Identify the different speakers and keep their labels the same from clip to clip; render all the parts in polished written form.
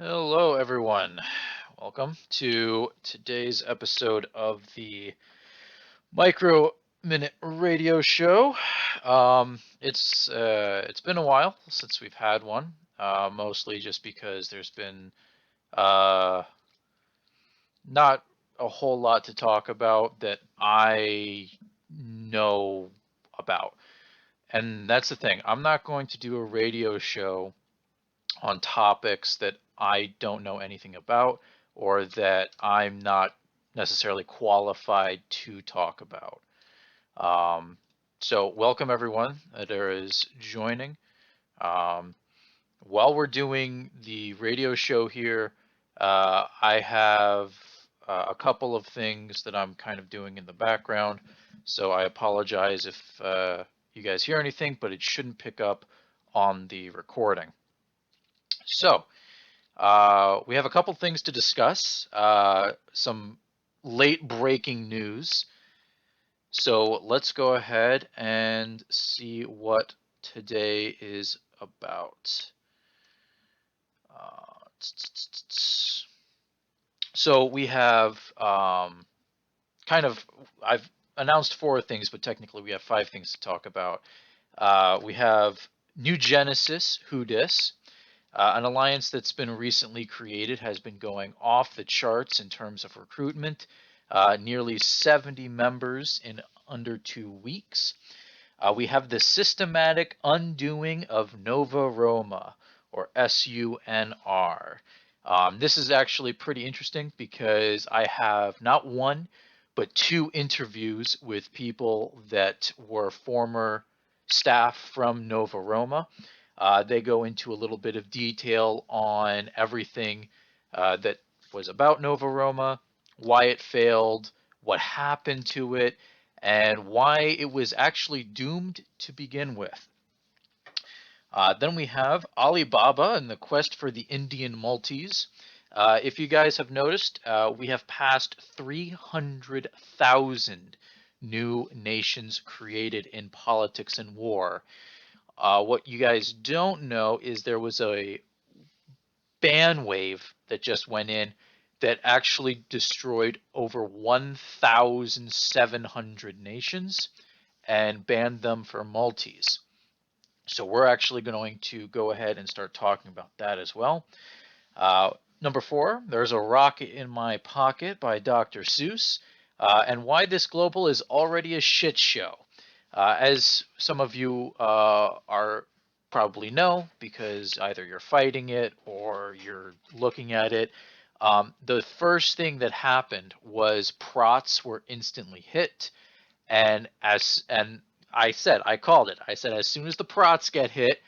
Speaker 1: Hello, everyone. Welcome to today's episode of the Micro Minute Radio Show. It's been a while since we've had one, mostly just because there's been uh, not a whole lot to talk about that I know about, and that's the thing. I'm not going to do a radio show on topics that I don't know anything about or that I'm not necessarily qualified to talk about. Um, so, welcome everyone that is joining. Um, while we're doing the radio show here, I have a couple of things that I'm kind of doing in the background. So, I apologize if you guys hear anything, but it shouldn't pick up on the recording. So, we have a couple things to discuss, some late breaking news. So let's go ahead and see what today is about. So we have I've announced four things, but technically we have five things to talk about. We have New Genesis, Who Dis. An alliance that's been recently created has been going off the charts in terms of recruitment. Nearly 70 members in under 2 weeks. We have the systematic undoing of Nova Roma, or SUNR. This is actually pretty interesting because I have not one, but two interviews with people that were former staff from Nova Roma. They go into a little bit of detail on everything that was about Nova Roma, why it failed, what happened to it, and why it was actually doomed to begin with. Then we have Alibaba and the quest for the Indian Maltese. If you guys have noticed, we have passed 300,000 new nations created in politics and war. What you guys don't know is there was a ban wave that just went in that actually destroyed over 1,700 nations and banned them for Maltese. So we're actually going to go ahead and start talking about that as well. Number four, There's a Rocket in My Pocket by Dr. Seuss, and why this global is already a shit show. As some of you are probably know, because either you're fighting it or you're looking at it, the first thing that happened was prots were instantly hit, and I called it. I said as soon as the prots get hit,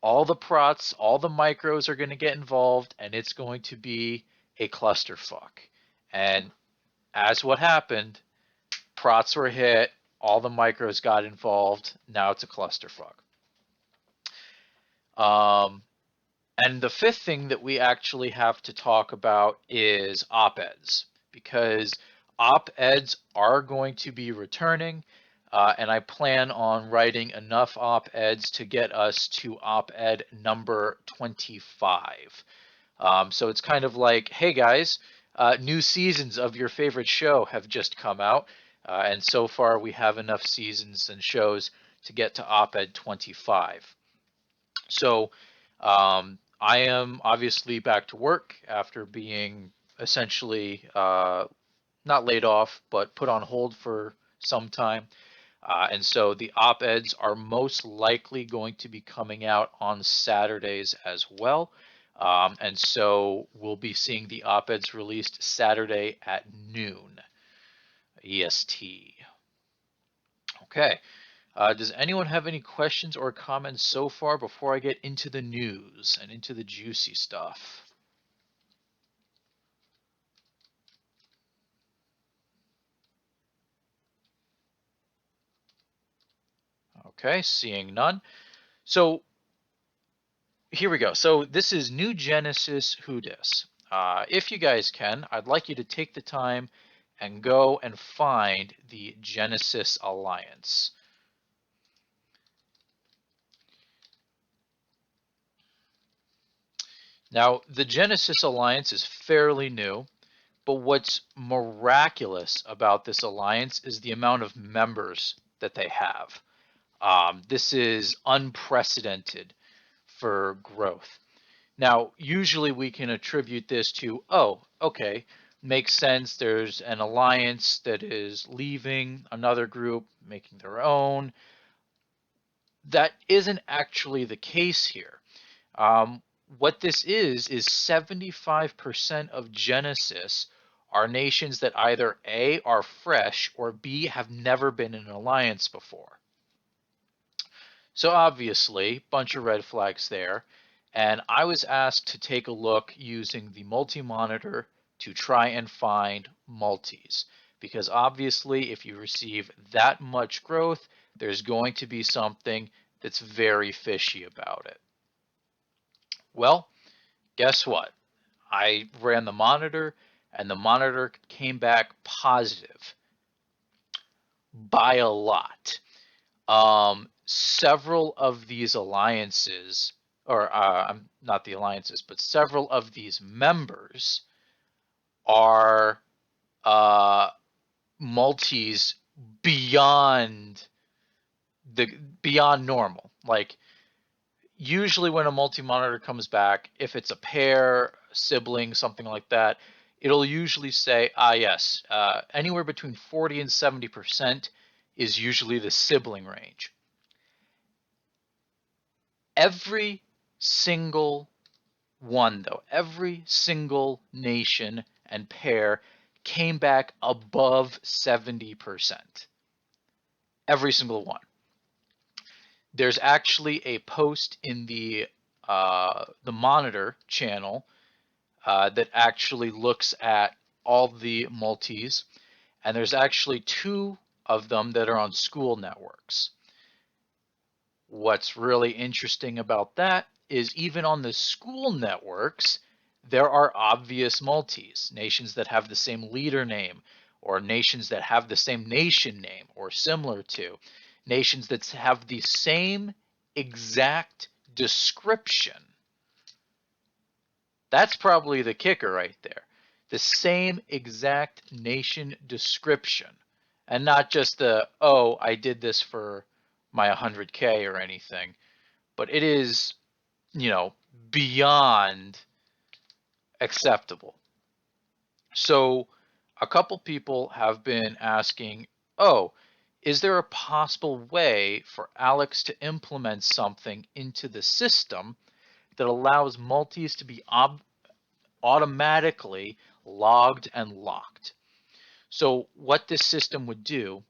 Speaker 1: all the prots, all the micros are going to get involved, and it's going to be a clusterfuck. And as what happened, prots were hit, all the micros got involved. Now it's a clusterfuck. And the fifth thing that we actually have to talk about is op-eds, because op-eds are going to be returning, and I plan on writing enough op-eds to get us to op-ed number 25. So it's kind of like, hey guys, new seasons of your favorite show have just come out, and so far we have enough seasons and shows to get to op-ed 25. So I am obviously back to work after being essentially not laid off, but put on hold for some time. And so the op-eds are most likely going to be coming out on Saturdays as well. And so we'll be seeing the op-eds released Saturday at noon EST. Okay. Does anyone have any questions or comments so far before I get into the news and into the juicy stuff? Okay, seeing none. So here we go. So this is New Genesis Who Dis. If you guys can, I'd like you to take the time and go and find the Genesis Alliance. Now, the Genesis Alliance is fairly new, but what's miraculous about this alliance is the amount of members that they have. This is unprecedented for growth. Now, usually we can attribute this to, oh, okay, makes sense. There's an alliance that is leaving, another group making their own. That isn't actually the case here. What this is 75% of Genesis are nations that either A, are fresh, or B, have never been in an alliance before. So obviously, bunch of red flags there. And I was asked to take a look using the multi-monitor to try and find multis. Because obviously, if you receive that much growth, there's going to be something that's very fishy about it. Well, guess what? I ran the monitor, and the monitor came back positive by a lot. Several of these alliances, or not the alliances, but several of these members are uh, multis beyond the beyond normal. Like usually when a multi-monitor comes back, if it's a pair, sibling, something like that, it'll usually say, yes, anywhere between 40 and 70% is usually the sibling range. Every single one, though, every single nation and pair came back above 70%. Every single one. There's actually a post in the monitor channel that actually looks at all the multis, and there's actually 2 of them that are on school networks. What's really interesting about that is even on the school networks, there are obvious multis, nations that have the same leader name, or nations that have the same nation name, or similar to, nations that have the same exact description. That's probably the kicker right there. The same exact nation description. And not just the, oh, I did this for my 100K or anything, but it is, beyond acceptable. So a couple people have been asking, oh, is there a possible way for Alex to implement something into the system that allows multis to be automatically logged and locked? So what this system would do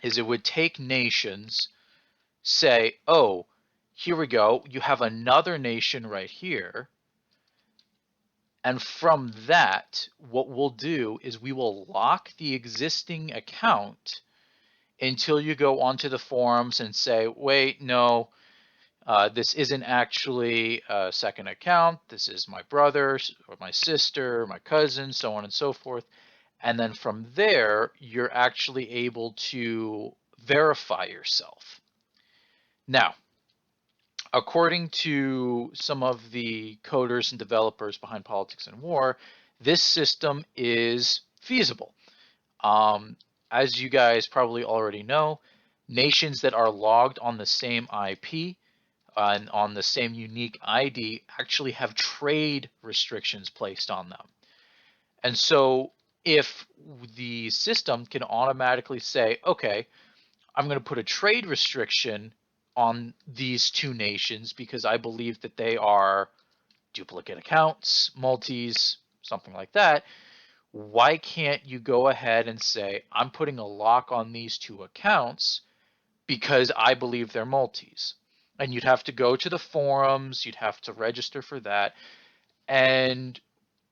Speaker 1: is it would take nations, say, oh, here we go, you have another nation right here. And from that, what we'll do is we will lock the existing account until you go onto the forums and say, wait, no, this isn't actually a second account. This is my brother or my sister, or my cousin, so on and so forth. And then from there, you're actually able to verify yourself. Now, according to some of the coders and developers behind Politics and War, this system is feasible. As you guys probably already know, nations that are logged on the same IP and on the same unique ID actually have trade restrictions placed on them. And so if the system can automatically say, okay, I'm going to put a trade restriction on these 2 nations because I believe that they are duplicate accounts, multis, something like that, why can't you go ahead and say, I'm putting a lock on these 2 accounts because I believe they're multis? And you'd have to go to the forums, you'd have to register for that. And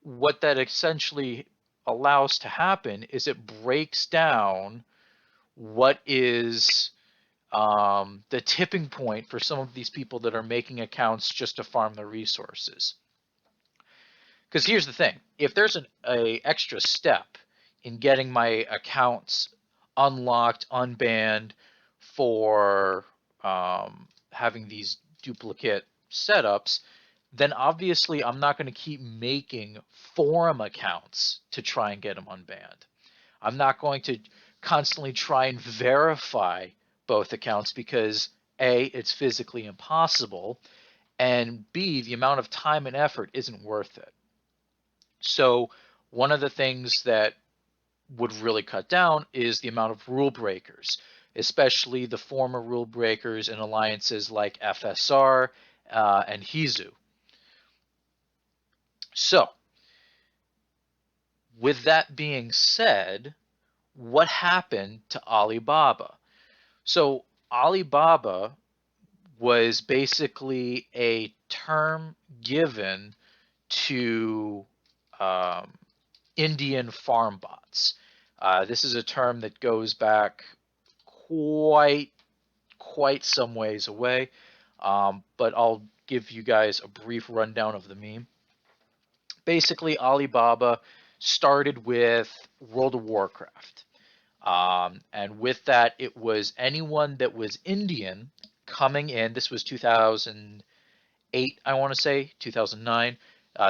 Speaker 1: what that essentially allows to happen is it breaks down what is the tipping point for some of these people that are making accounts just to farm their resources. Because here's the thing, if there's an extra step in getting my accounts unlocked, unbanned for having these duplicate setups, then obviously I'm not going to keep making forum accounts to try and get them unbanned. I'm not going to constantly try and verify both accounts because A, it's physically impossible, and B, the amount of time and effort isn't worth it. So one of the things that would really cut down is the amount of rule breakers, especially the former rule breakers in alliances like FSR and Hizu. So, with that being said, what happened to Alibaba? So, Alibaba was basically a term given to um, Indian farm bots. This is a term that goes back quite some ways away, but I'll give you guys a brief rundown of the meme. Basically, Alibaba started with World of Warcraft. And with that, it was anyone that was Indian coming in. This was 2008, I want to say, 2009.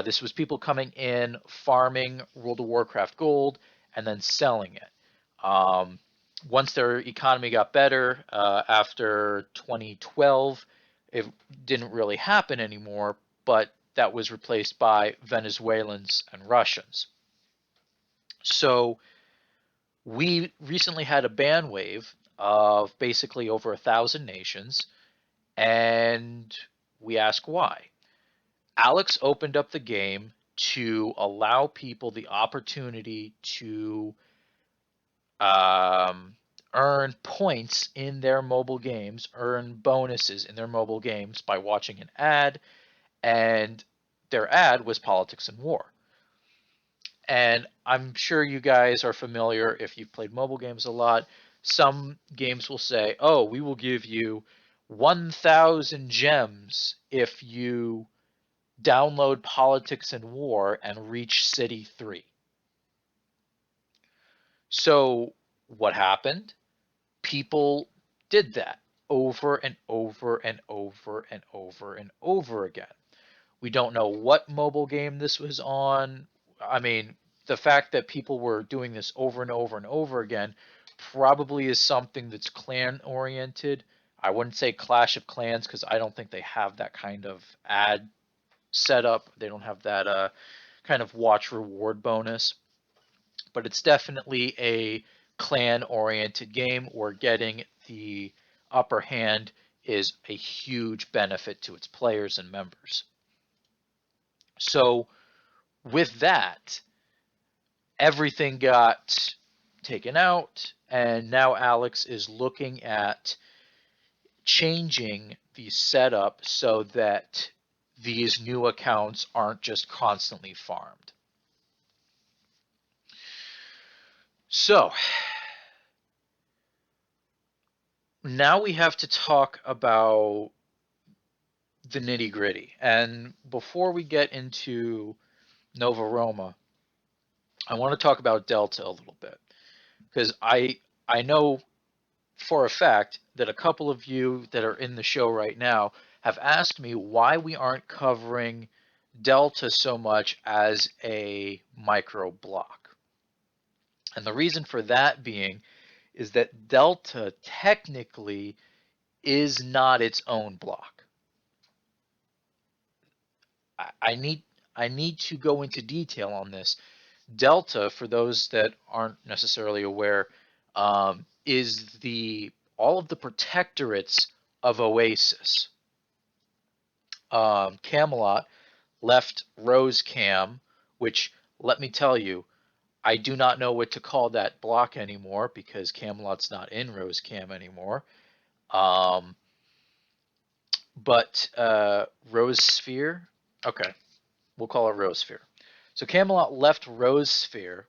Speaker 1: This was people coming in, farming World of Warcraft gold, and then selling it. Once their economy got better after 2012, it didn't really happen anymore, but that was replaced by Venezuelans and Russians. So we recently had a ban wave of basically over 1,000 nations, and we ask why. Alex opened up the game to allow people the opportunity to earn points in their mobile games, earn bonuses in their mobile games by watching an ad, and their ad was politics and war. And I'm sure you guys are familiar if you've played mobile games a lot. Some games will say, oh, we will give you 1,000 gems if you download Politics and War and reach City 3. So what happened? People did that over and over and over and over and over again. We don't know what mobile game this was on. I mean, the fact that people were doing this over and over and over again probably is something that's clan oriented. I wouldn't say Clash of Clans because I don't think they have that kind of ad setup. They don't have that kind of watch reward bonus. But it's definitely a clan oriented game where getting the upper hand is a huge benefit to its players and members. So with that, everything got taken out, and now Alex is looking at changing the setup so that these new accounts aren't just constantly farmed. So now we have to talk about the nitty gritty. And before we get into Nova Roma, I want to talk about Delta a little bit because I know for a fact that a couple of you that are in the show right now have asked me why we aren't covering Delta so much as a micro block. And the reason for that being is that Delta technically is not its own block. I need to go into detail on this. Delta, for those that aren't necessarily aware, is all of the protectorates of Oasis. Camelot left Rose Cam, which, let me tell you, I do not know what to call that block anymore because Camelot's not in Rose Cam anymore. But Rose Sphere, okay, we'll call it Rose Sphere. So Camelot left Rose Sphere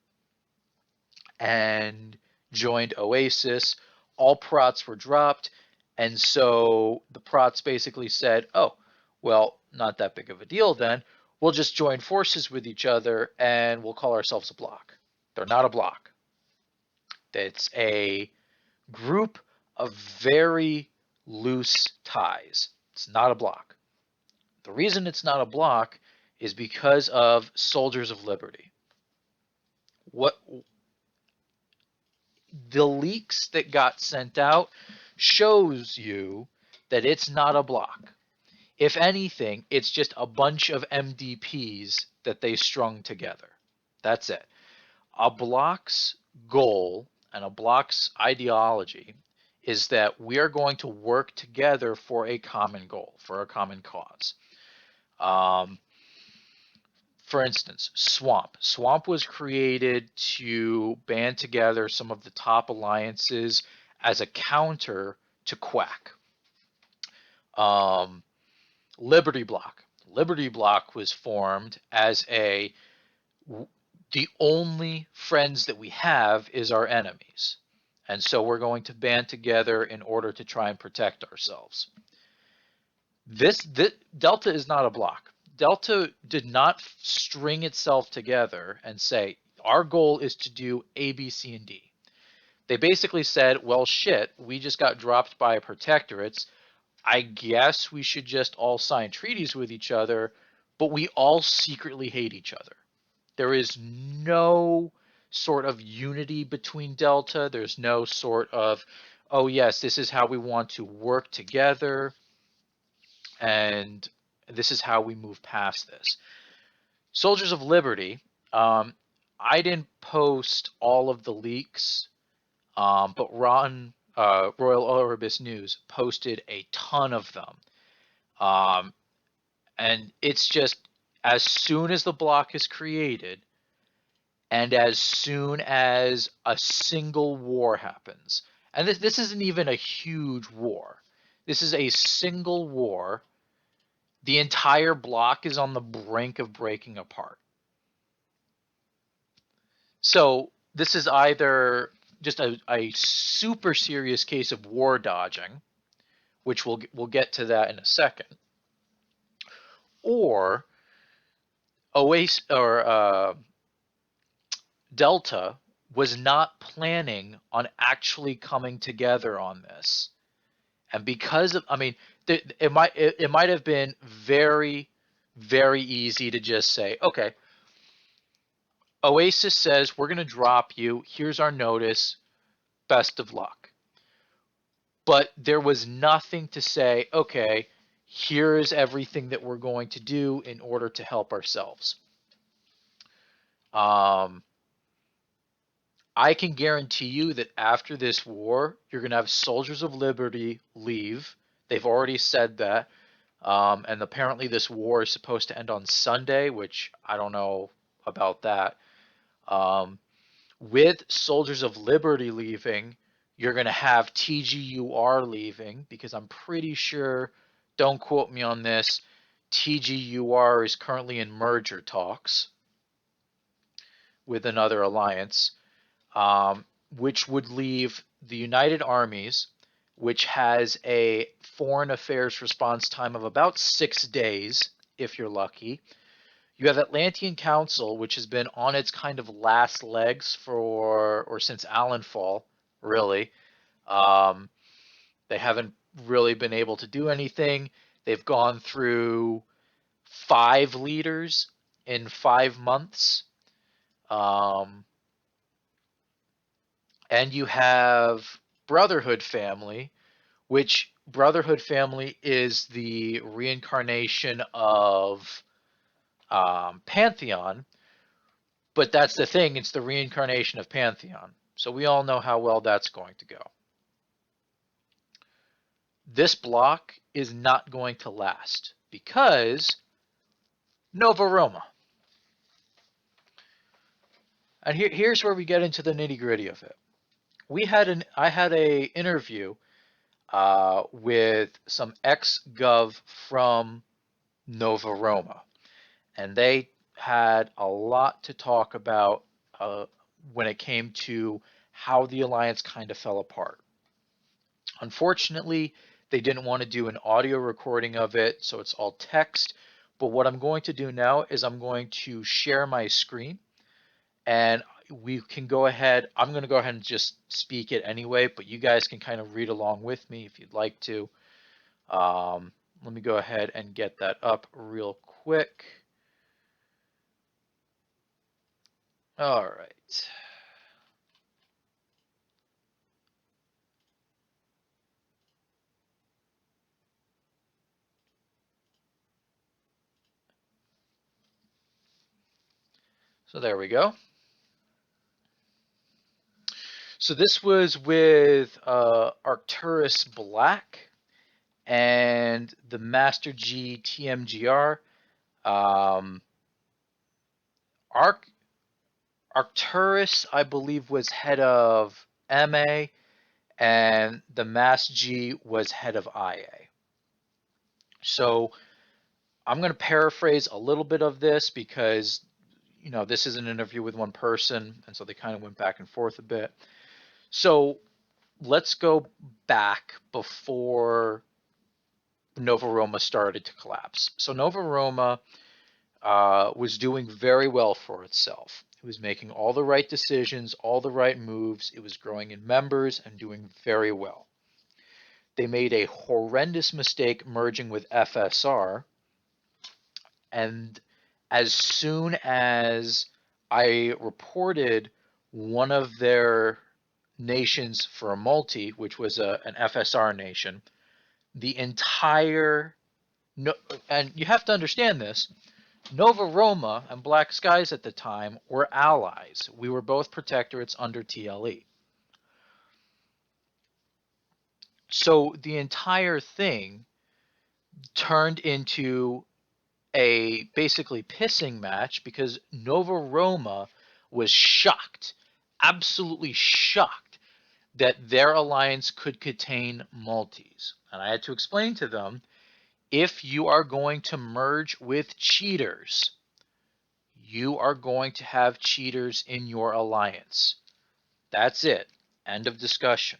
Speaker 1: and joined Oasis. All prots were dropped, and so the prots basically said, oh, well, not that big of a deal then. We'll just join forces with each other and we'll call ourselves a block. They're not a block. It's a group of very loose ties. It's not a block. The reason it's not a block is because of Soldiers of Liberty. What the leaks that got sent out shows you that it's not a block. If anything, it's just a bunch of MDPs that they strung together. That's it. A block's goal and a block's ideology is that we are going to work together for a common goal, for a common cause. Um, for instance, Swamp. Swamp was created to band together some of the top alliances as a counter to Quack. Um, Liberty Block. Liberty Block was formed as the only friends that we have is our enemies. And so we're going to band together in order to try and protect ourselves. This Delta is not a block. Delta did not string itself together and say, our goal is to do A, B, C, and D. They basically said, well, shit, we just got dropped by protectorates. I guess we should just all sign treaties with each other, but we all secretly hate each other. There is no sort of unity between Delta. There's no sort of, oh, yes, this is how we want to work together, and this is how we move past this. Soldiers of Liberty, I didn't post all of the leaks, but Royal Orbis News posted a ton of them. And it's just as soon as the block is created, and as soon as a single war happens, and this isn't even a huge war, this is a single war, the entire block is on the brink of breaking apart. So this is either just a super serious case of war dodging, which we'll get to that in a second, or Oasis or Delta was not planning on actually coming together on this, and because of, I mean, it might have been very, very easy to just say, okay, Oasis says we're going to drop you. Here's our notice. Best of luck. But there was nothing to say, okay, here's everything that we're going to do in order to help ourselves. I can guarantee you that after this war, you're going to have Soldiers of Liberty leave. They've already said that. And apparently this war is supposed to end on Sunday, which I don't know about that. With Soldiers of Liberty leaving, you're going to have TGUR leaving, because I'm pretty sure, don't quote me on this, TGUR is currently in merger talks with another alliance, which would leave the United Armies, which has a foreign affairs response time of about 6 days, if you're lucky. You have Atlantean Council, which has been on its kind of last legs since Allenfall, really. They haven't really been able to do anything. They've gone through 5 leaders in 5 months. And you have Brotherhood Family, which Brotherhood Family is the reincarnation of Pantheon, but that's the thing, it's the reincarnation of Pantheon. So we all know how well that's going to go. This block is not going to last because Nova Roma. And here's where we get into the nitty-gritty of it. I had a interview with some ex-gov from Nova Roma, and they had a lot to talk about when it came to how the alliance kind of fell apart. Unfortunately, they didn't want to do an audio recording of it, so it's all text. But what I'm going to do now is I'm going to share my screen, and we can go ahead. I'm going to go ahead and just speak it anyway, but you guys can kind of read along with me if you'd like to. Let me go ahead and get that up real quick. All right. So there we go. So this was with Arcturus Black and the Master G TMGR. Um, Arcturus, I believe, was head of MA, and the Mass G was head of IA. So I'm going to paraphrase a little bit of this because, this is an interview with one person, and so they kind of went back and forth a bit. So let's go back before Nova Roma started to collapse. So Nova Roma was doing very well for itself. It was making all the right decisions, all the right moves. It was growing in members and doing very well. They made a horrendous mistake merging with FSR, and as soon as I reported one of their nations for a multi, which was an FSR nation, the entire no, and you have to understand this, Nova Roma and Black Skies at the time were allies. We were both protectorates under TLE. So the entire thing turned into a basically pissing match because Nova Roma was shocked, absolutely shocked, that their alliance could contain multis. And I had to explain to them, if you are going to merge with cheaters, you are going to have cheaters in your alliance. That's it. End of discussion.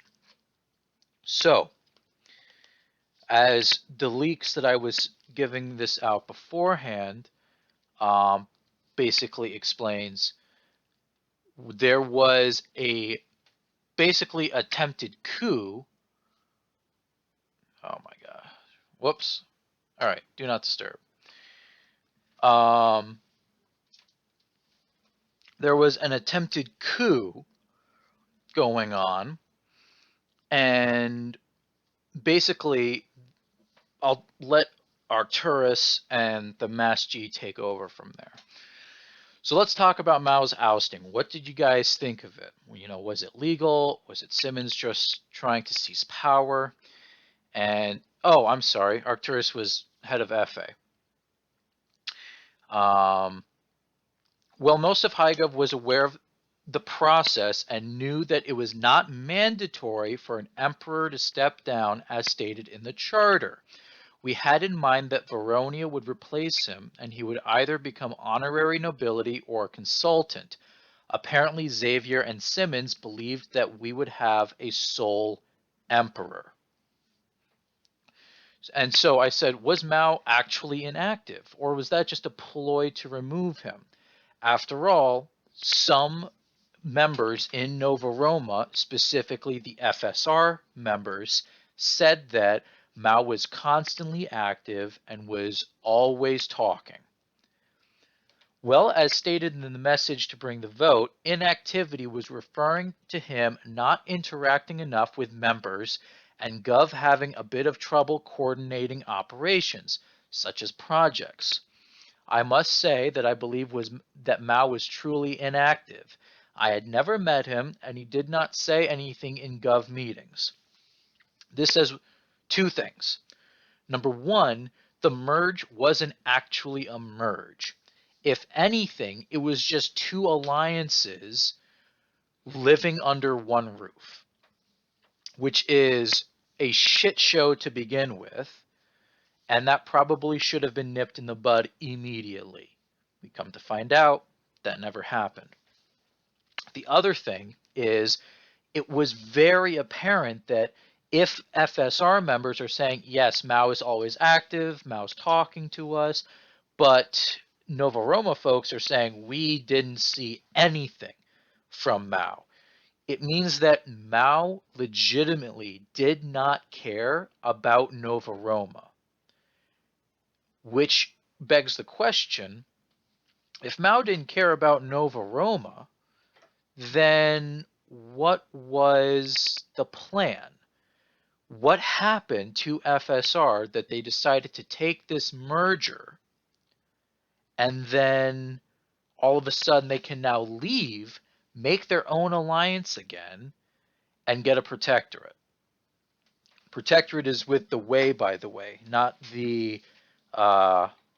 Speaker 1: So, as the leaks that I was giving this out beforehand basically explains, there was a basically attempted coup. Oh my god. Whoops. All right, do not disturb. There was an attempted coup going on, and basically, I'll let Arcturus and the Mass G take over from there. So let's talk about Mao's ousting. What did you guys think of it? Was it legal? Was it Simmons just trying to seize power? And, oh, I'm sorry, Arcturus was head of FA. Well, most of HiGov was aware of the process and knew that it was not mandatory for an emperor to step down as stated in the charter. We had in mind that Veronia would replace him, and he would either become honorary nobility or consultant. Apparently, Xavier and Simmons believed that we would have a sole emperor. And so I said, was Mao actually inactive, or was that just a ploy to remove him? After all, some members in Nova Roma, specifically the FSR members, said that Mao was constantly active and was always talking. Well, as stated in the message to bring the vote, inactivity was referring to him not interacting enough with members and Gov having a bit of trouble coordinating operations, such as projects. I must say that I believe that Mao was truly inactive. I had never met him, and he did not say anything in Gov meetings. This says two things. Number one, the merge wasn't actually a merge. If anything, it was just two alliances living under one roof, which is a shit show to begin with, and that probably should have been nipped in the bud immediately. We come to find out that never happened. The other thing is, it was very apparent that if FSR members are saying, yes, Mao is always active, Mao's talking to us, but Nova Roma folks are saying we didn't see anything from Mao, it means that Mao legitimately did not care about Nova Roma. which begs the question, if Mao didn't care about Nova Roma, then what was the plan? What happened to FSR that they decided to take this merger and then all of a sudden they can now leave, make their own alliance again, and get a protectorate? Protectorate is with the Wei, by the way, not the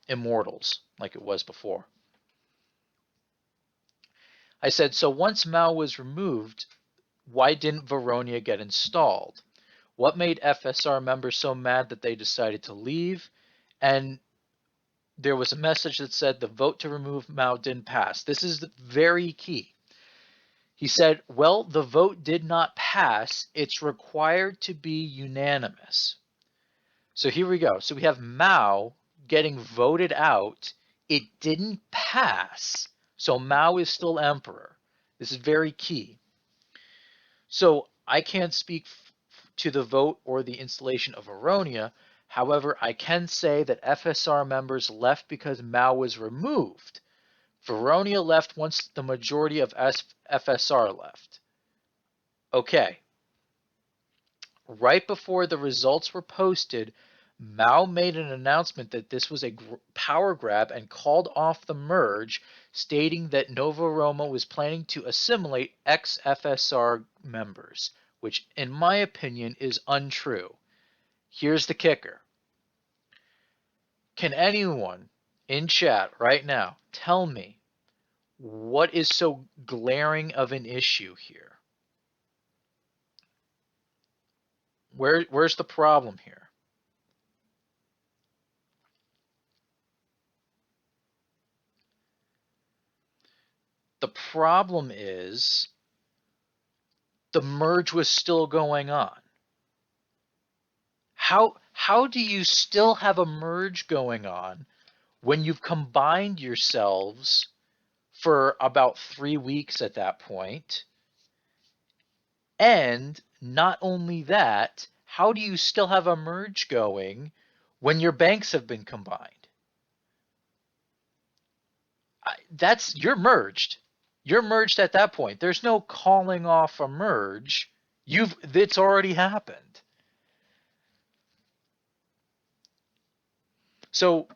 Speaker 1: Immortals like it was before. I said, so once Mao was removed, why didn't Veronia get installed? What made FSR members so mad that they decided to leave? And there was a message that said the vote to remove Mao didn't pass. This is very key. He said, well, the vote did not pass. It's required to be unanimous. So here we go. So we have Mao getting voted out. It didn't pass. So Mao is still emperor. This is very key. So I can't speak to the vote or the installation of Veronia. However, I can say that FSR members left because Mao was removed. Veronia left once the majority of FSR left. Okay. Right before the results were posted, Mao made an announcement that this was a power grab and called off the merge, stating that Nova Roma was planning to assimilate ex-FSR members, which in my opinion is untrue. Here's the kicker. Can anyone in chat right now tell me what is so glaring of an issue here? Where's the problem here? The problem is the merge was still going on. How do you still have a merge going on when you've combined yourselves for about 3 weeks at that point? And not only that, how do you still have a merge going when your banks have been combined? You're merged. You're merged at that point. There's no calling off a merge. It's already happened. So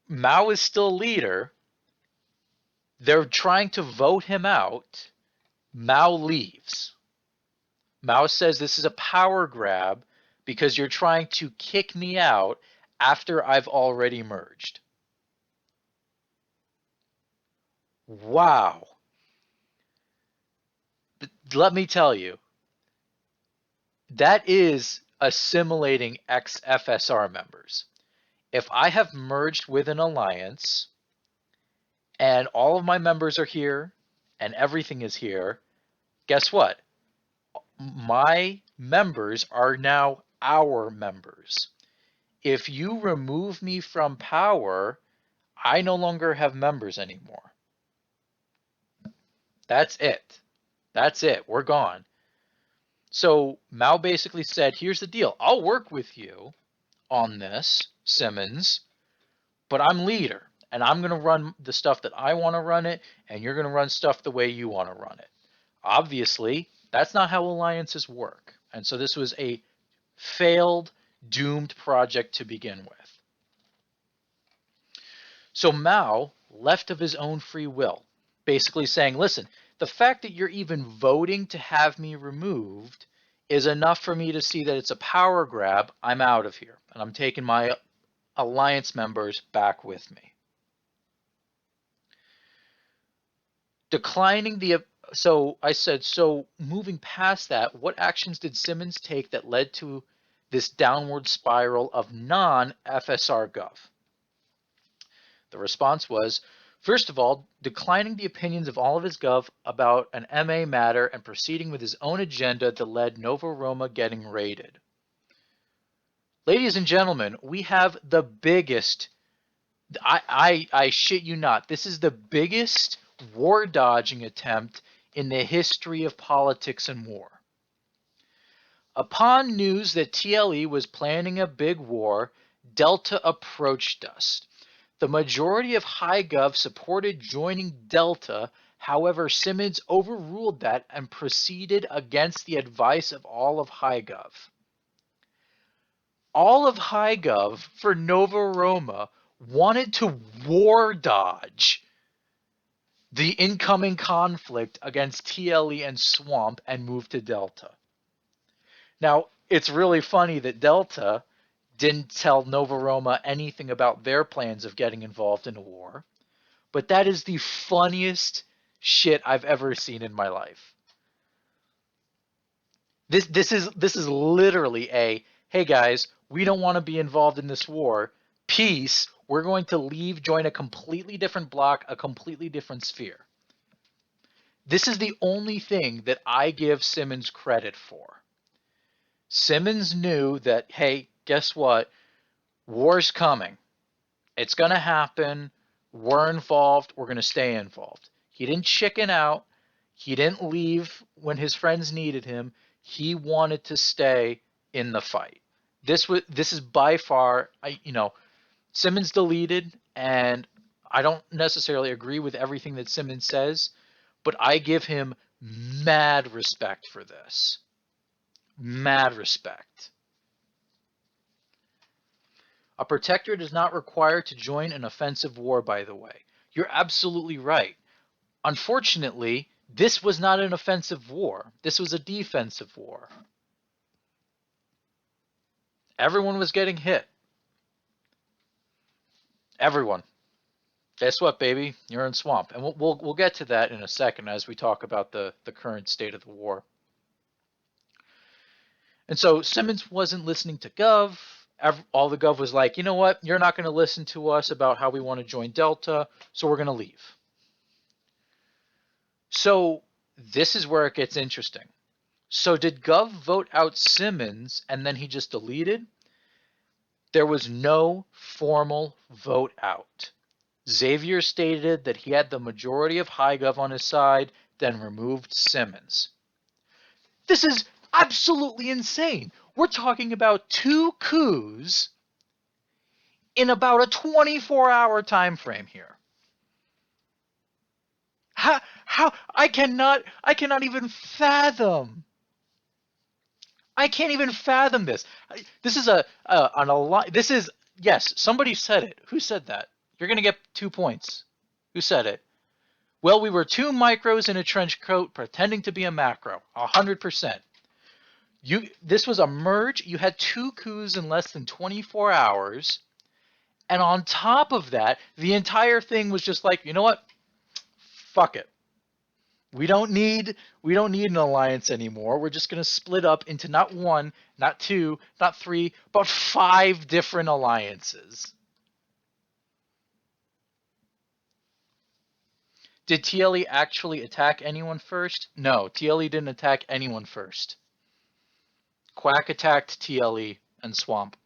Speaker 1: Mao is still leader. They're trying to vote him out. Mao leaves. Mao says this is a power grab because you're trying to kick me out after I've already merged. Wow. Let me tell you, that is assimilating ex-FSR members. If I have merged with an alliance and all of my members are here and everything is here, guess what? My members are now our members. If you remove me from power, I no longer have members anymore. That's it. That's it. We're gone. So Mao basically said, here's the deal. I'll work with you on this, Simmons, but I'm leader, and I'm going to run the stuff that I want to run it, and you're going to run stuff the way you want to run it. Obviously, that's not how alliances work. And so this was a failed, doomed project to begin with. So Mao left of his own free will, basically saying, listen, the fact that you're even voting to have me removed is enough for me to see that it's a power grab. I'm out of here, and I'm taking my alliance members back with me. Declining the... So I said, so moving past that, what actions did Simmons take that led to this downward spiral of non-FSR Gov? The response was, first of all, declining the opinions of all of his Gov about an MA matter and proceeding with his own agenda that led Nova Roma getting raided. Ladies and gentlemen, we have the biggest, I shit you not, this is the biggest war dodging attempt in the history of politics and war. Upon news that TLE was planning a big war, Delta approached us. The majority of HighGov supported joining Delta. However, Simmons overruled that and proceeded against the advice of all of HighGov. All of HighGov for Nova Roma wanted to war dodge the incoming conflict against TLE and Swamp and move to Delta. Now, it's really funny that Delta didn't tell Nova Roma anything about their plans of getting involved in a war, but that is the funniest shit I've ever seen in my life. This is literally a, hey guys, we don't want to be involved in this war. Peace. We're going to leave, join a completely different block, a completely different sphere. This is the only thing that I give Simmons credit for. Simmons knew that, hey, guess what? War's coming. It's going to happen. We're involved. We're going to stay involved. He didn't chicken out. He didn't leave when his friends needed him. He wanted to stay in the fight. This is by far, Simmons deleted, and I don't necessarily agree with everything that Simmons says, but I give him mad respect for this. Mad respect. A protectorate is not required to join an offensive war, by the way. You're absolutely right. Unfortunately, this was not an offensive war. This was a defensive war. Everyone was getting hit. Everyone. Guess what, baby? You're in Swamp. And we'll get to that in a second as we talk about the current state of the war. And so Simmons wasn't listening to Gov. All the Gov was like, you know what? You're not going to listen to us about how we want to join Delta, so we're going to leave. So this is where it gets interesting. So did Gov vote out Simmons and then he just deleted? There was no formal vote out. Xavier stated that he had the majority of HighGov on his side, then removed Simmons. This is absolutely insane. We're talking about 2 coups in about a 24-hour time frame here. How I cannot even fathom. I can't even fathom this. This is this is, yes, somebody said it. Who said that? You're going to get 2 points. Who said it? Well, we were 2 micros in a trench coat pretending to be a macro. 100%. This was a merge. You had 2 coups in less than 24 hours. And on top of that, the entire thing was just like, you know what? Fuck it. We don't need an alliance anymore. We're just going to split up into not 1, not 2, not 3, but 5 different alliances. Did TLE actually attack anyone first? No, TLE didn't attack anyone first. Quack attacked TLE and Swamp.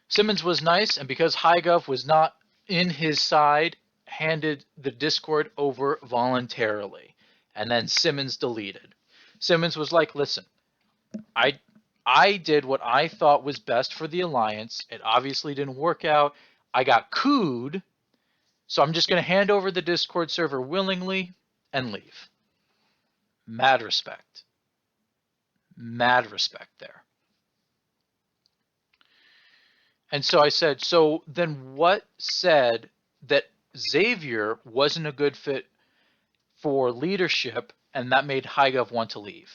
Speaker 1: Simmons was nice, and because HighGov was not in his side, handed the Discord over voluntarily. And then Simmons deleted. Simmons was like, listen, I did what I thought was best for the Alliance. It obviously didn't work out. I got cooed, so I'm just going to hand over the Discord server willingly and leave. Mad respect. Mad respect there. And so I said, so then what said that Xavier wasn't a good fit for leadership and that made HighGov want to leave?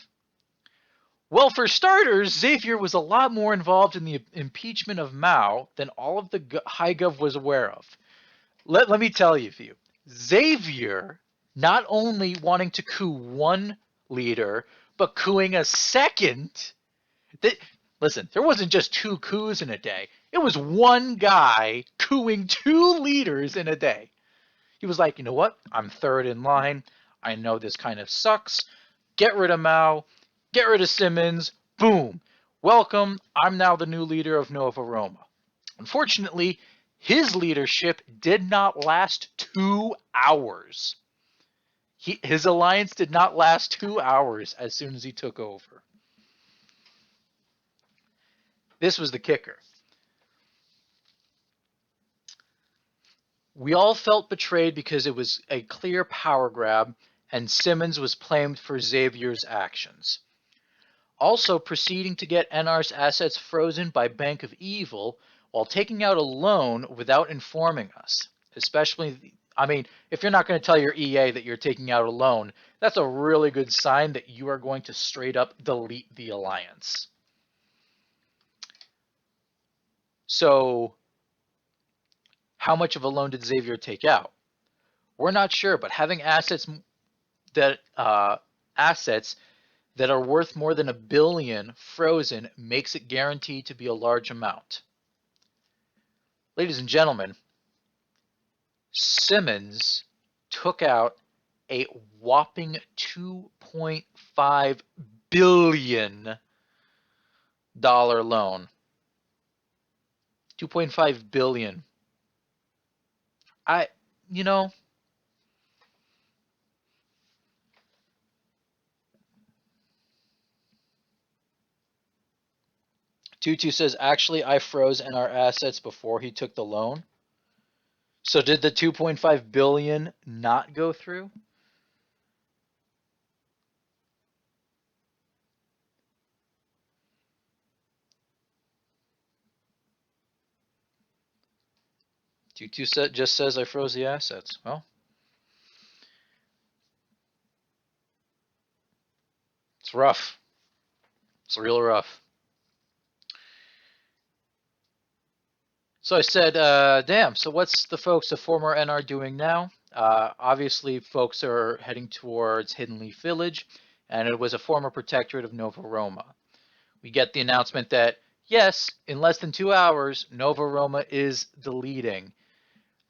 Speaker 1: Well, for starters, Xavier was a lot more involved in the impeachment of Mao than all of the HighGov was aware of. Let me tell you, Xavier not only wanting to coup 1 leader, but cooing a second. Listen, there wasn't just 2 coups in a day. It was 1 guy cooing 2 leaders in a day. He was like, you know what? I'm 3rd in line. I know this kind of sucks. Get rid of Mao. Get rid of Simmons. Boom. Welcome. I'm now the new leader of Nova Roma. Unfortunately, his leadership did not last 2 hours. His alliance did not last 2 hours as soon as he took over. This was the kicker. We all felt betrayed because it was a clear power grab, and Simmons was blamed for Xavier's actions. Also proceeding to get NR's assets frozen by Bank of Evil while taking out a loan without informing us. Especially, I mean, if you're not going to tell your EA that you're taking out a loan, that's a really good sign that you are going to straight up delete the alliance. So, how much of a loan did Xavier take out? We're not sure, but having assets that are worth more than $1 billion frozen makes it guaranteed to be a large amount. Ladies and gentlemen, Simmons took out a whopping $2.5 billion loan. $2.5 billion. You know, Tutu says, actually, I froze NR assets before he took the loan. So did the 2.5 billion not go through? Tutu just says I froze the assets. Well, it's rough. It's real rough. So I said, damn, so what's the folks of former NR doing now? Obviously, folks are heading towards Hidden Leaf Village, and it was a former protectorate of Nova Roma. We get the announcement that, yes, in less than 2 hours, Nova Roma is deleting.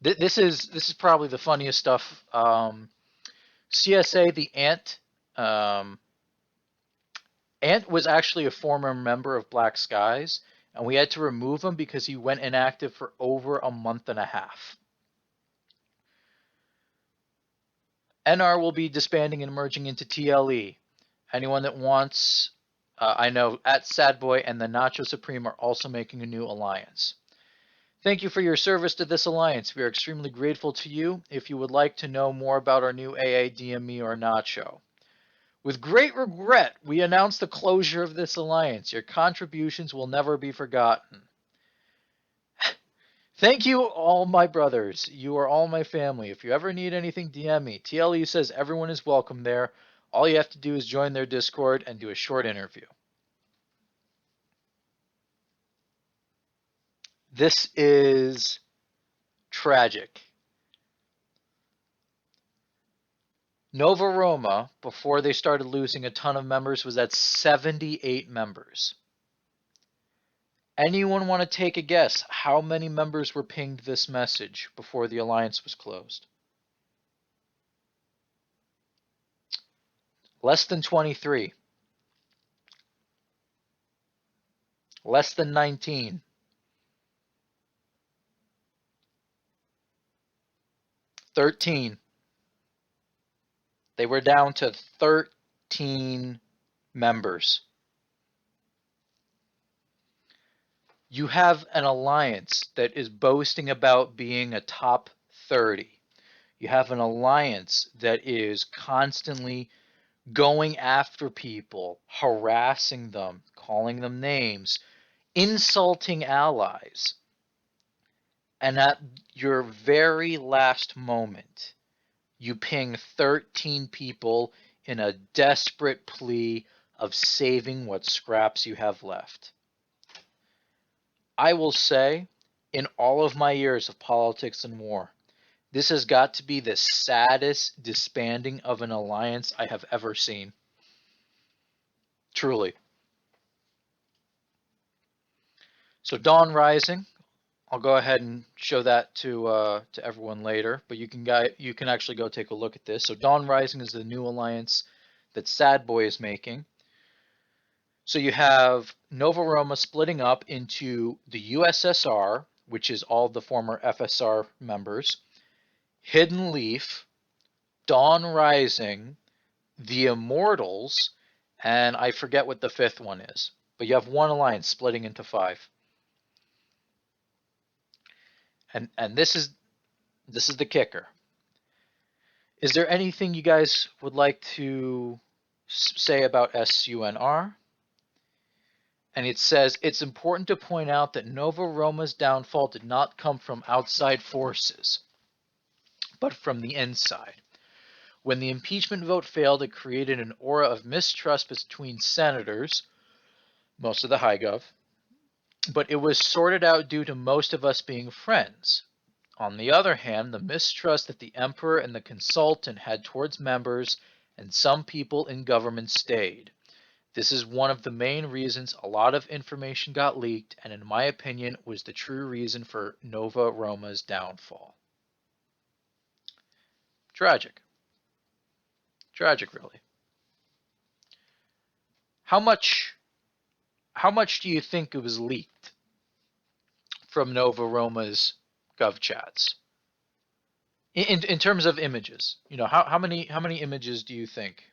Speaker 1: This is probably the funniest stuff. CSA, the Ant, Ant was actually a former member of Black Skies, and we had to remove him because he went inactive for over a month and a half. NR will be disbanding and merging into TLE. Anyone that wants, I know at Sadboy and the Nacho Supreme are also making a new alliance. Thank you for your service to this alliance. We are extremely grateful to you. If you would like to know more about our new AA, DM me, or Nacho. With great regret, we announce the closure of this alliance. Your contributions will never be forgotten. Thank you, all my brothers. You are all my family. If you ever need anything, DM me. TLE says everyone is welcome there. All you have to do is join their Discord and do a short interview. This is tragic. Nova Roma, before they started losing a ton of members, was at 78 members. Anyone want to take a guess how many members were pinged this message before the alliance was closed? Less than 23. Less than 19. 13. They were down to 13 members. You have an alliance that is boasting about being a top 30. You have an alliance that is constantly going after people, harassing them, calling them names, insulting allies. And at your very last moment, you ping 13 people in a desperate plea of saving what scraps you have left. I will say, in all of my years of politics and war, this has got to be the saddest disbanding of an alliance I have ever seen. Truly. So Dawn Rising, I'll go ahead and show that to everyone later, but you can actually go take a look at this. So Dawn Rising is the new alliance that Sadboy is making. So you have Nova Roma splitting up into the USSR, which is all the former FSR members, Hidden Leaf, Dawn Rising, the Immortals, and I forget what the fifth one is. but you have one alliance splitting into 5. And this is the kicker. Is there anything you guys would like to say about SUNR? And it says, it's important to point out that Nova Roma's downfall did not come from outside forces, but from the inside. When the impeachment vote failed, it created an aura of mistrust between senators, most of the high gov, but it was sorted out due to most of us being friends. On the other hand, the mistrust that the emperor and the consultant had towards members and some people in government stayed. This is one of the main reasons a lot of information got leaked, and in my opinion was the true reason for Nova Roma's downfall. Tragic. Tragic, really. How much do you think it was leaked from Nova Roma's gov chats? In terms of images, you know, how many images do you think?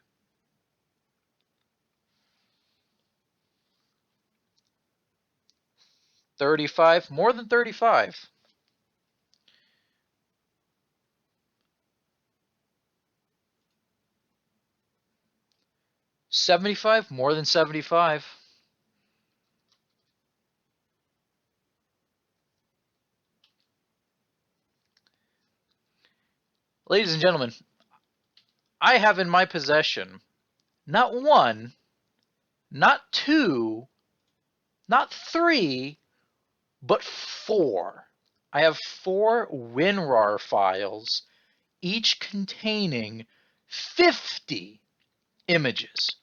Speaker 1: 35, more than 35. $75, more than 75. Ladies and gentlemen, I have in my possession not one, not two, not three, but 4. I have 4 WinRAR files, each containing 50 images.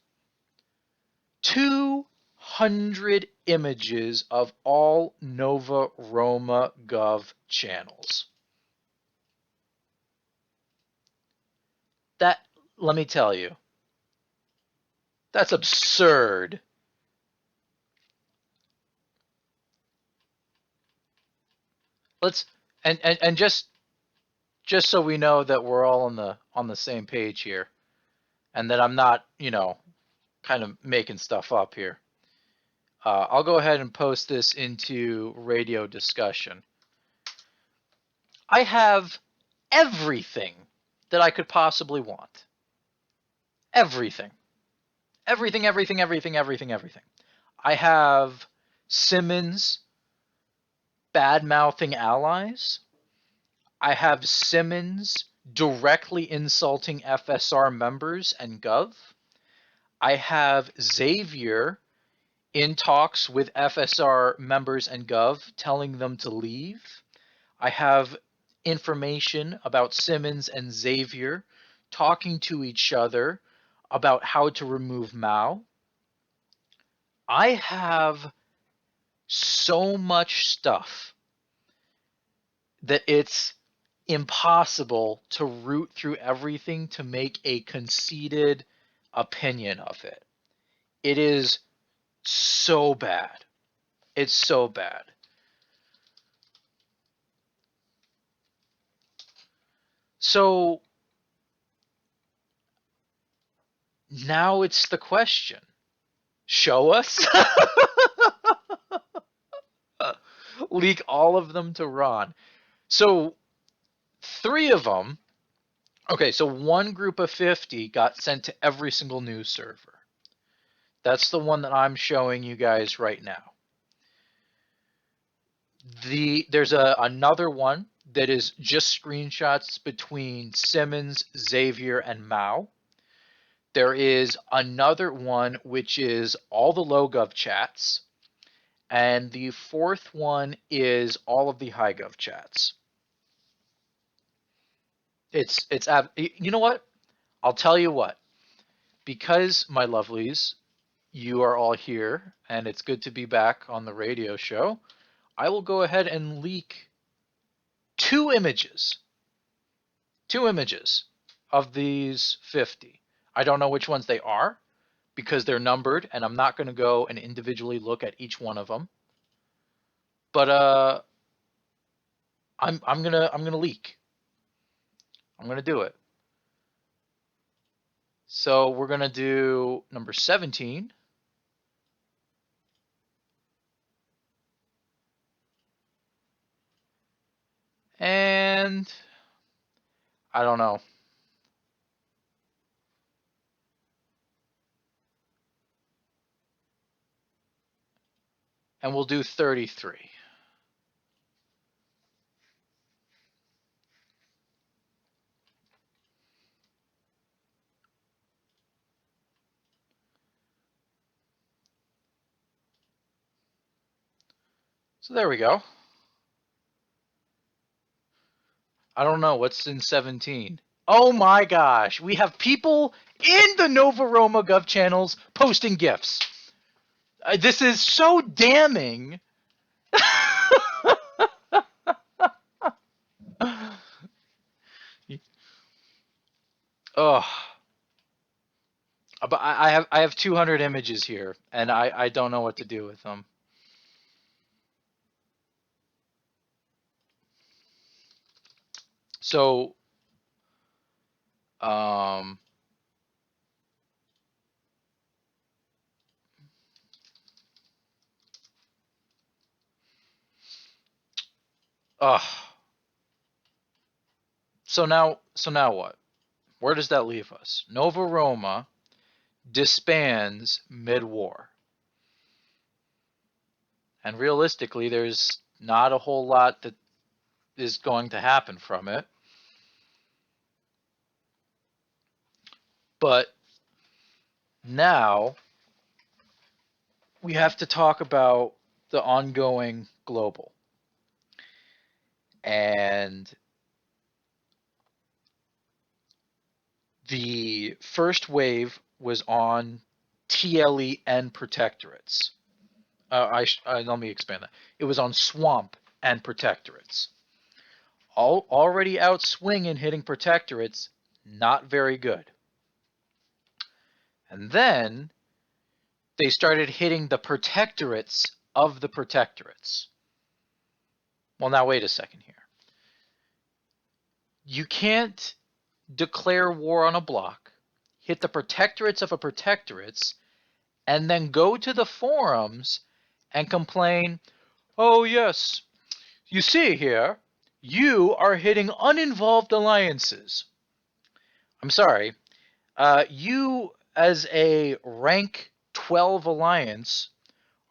Speaker 1: 200 images of all Nova Roma Gov channels. That, let me tell you, that's absurd. Let's and just so we know that we're all on the same page here, and that I'm not, you know, kind of making stuff up here. I'll go ahead and post this into radio discussion. I have everything that I could possibly want. Everything. Everything, everything, everything, everything, everything. I have Simmons bad-mouthing allies. I have Simmons directly insulting FSR members and Gov. I have Xavier in talks with FSR members and Gov telling them to leave. I have information about Simmons and Xavier talking to each other about how to remove Mao. I have so much stuff that it's impossible to root through everything to make a conceited opinion of it. It is so bad. It's so bad. So now it's the question. Show us? Leak all of them to Ron. So 3 of them, okay, so one group of 50 got sent to every single news server. That's the one that I'm showing you guys right now. There's another one that is just screenshots between Simmons, Xavier, and Mao. There is another one which is all the low-gov chats. And the 4th one is all of the high-gov chats. It's you know what? I'll tell you what. Because, my lovelies, you are all here, and it's good to be back on the radio show, I will go ahead and leak 2 images. 2 images of these 50. I don't know which ones they are because they're numbered, and I'm not going to go and individually look at each one of them. But I'm gonna leak. I'm gonna do it. So we're gonna do number 17. And I don't know. And we'll do 33. So there we go. I don't know what's in 17. Oh my gosh, we have people in the Nova Roma Gov channels posting GIFs. This is so damning. Oh, but I have 200 images here, and I don't know what to do with them. So, um, ugh. So now what? Where does that leave us? Nova Roma disbands mid-war. And realistically, there's not a whole lot that is going to happen from it. But now we have to talk about the ongoing global. And the first wave was on TLE protectorates. Let me expand that. It was on swamp and protectorates. Already out swinging, hitting protectorates, not very good. And then they started hitting the protectorates of the protectorates. Well, now wait a second here. You can't declare war on a block, hit the protectorates of a protectorates, and then go to the forums and complain, oh yes, you see here, you are hitting uninvolved alliances. I'm sorry, you as a rank 12 alliance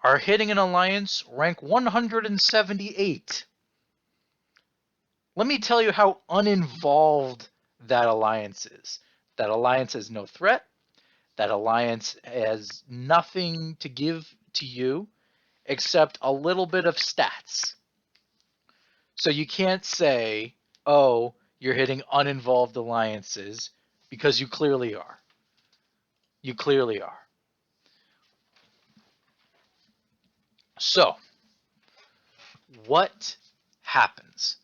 Speaker 1: are hitting an alliance rank 178. Let me tell you how uninvolved that alliance is. That alliance is no threat. That alliance has nothing to give to you except a little bit of stats. So you can't say, oh, you're hitting uninvolved alliances, because you clearly are. You clearly are. So, what happens?